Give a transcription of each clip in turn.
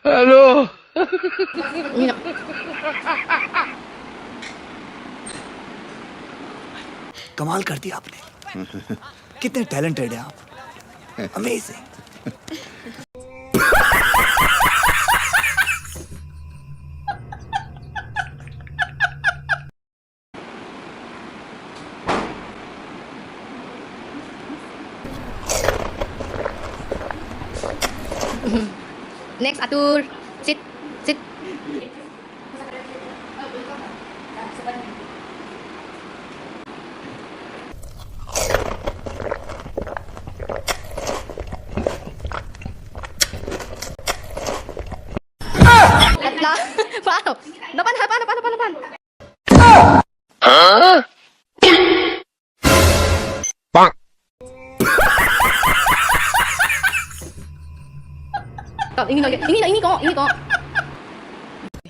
Hello. कमाल कर दिया आपने। कितने टैलेंटेड है आप। Amazing. Next, atur. Sit. Sit. Lah, paano? Depan. Ini kok.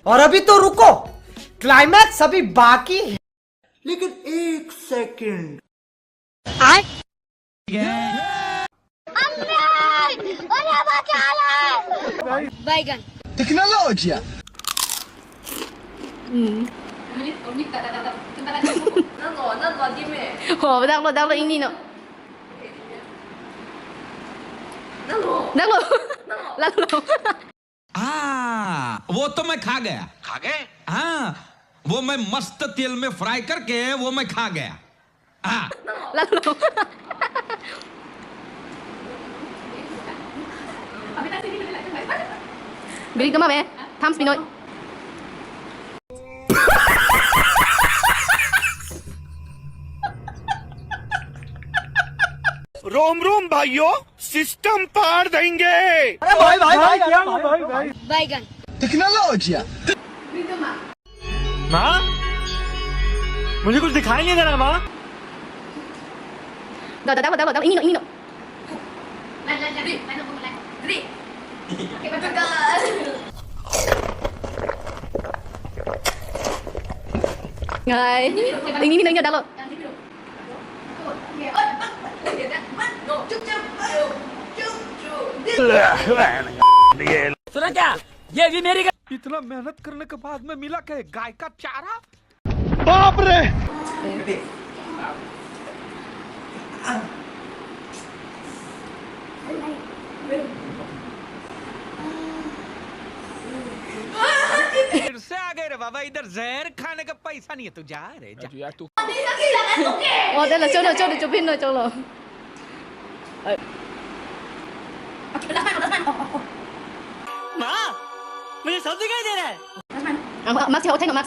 और अभी तो रुको, क्लाइमैक्स अभी बाकी है। लेकिन एक second. Baygan. Technology. Oh, download ini no. Download. वो तो मैं खा गया। खा गए? हाँ, वो मैं मस्त तेल में फ्राई करके वो मैं खा गया। हाँ। Download. Bili ka mami. Tams Pinoy. रोम रोम भाइयों, सिस्टम पार देंगे। अरे भाई क्या Baygan. टेक्नोलॉजी। माँ, मुझे कुछ दिखाई नहीं दे रहा माँ। Download. Ini no. Ngay. Ini download. सुना क्या? ये भी मेरी इतना मेहनत करने के बाद में मिला क्या गाय का चारा? बाप रे। फिर से आ गए रे बाबा, इधर जहर खाने का पैसा नहीं है। तू जा रे जा। यार तू Oh, đây là cho được chụp hình rồi cho rồi. माँ, मुझे सब दिखाई दे रहा है। Max theo thấy nó Max.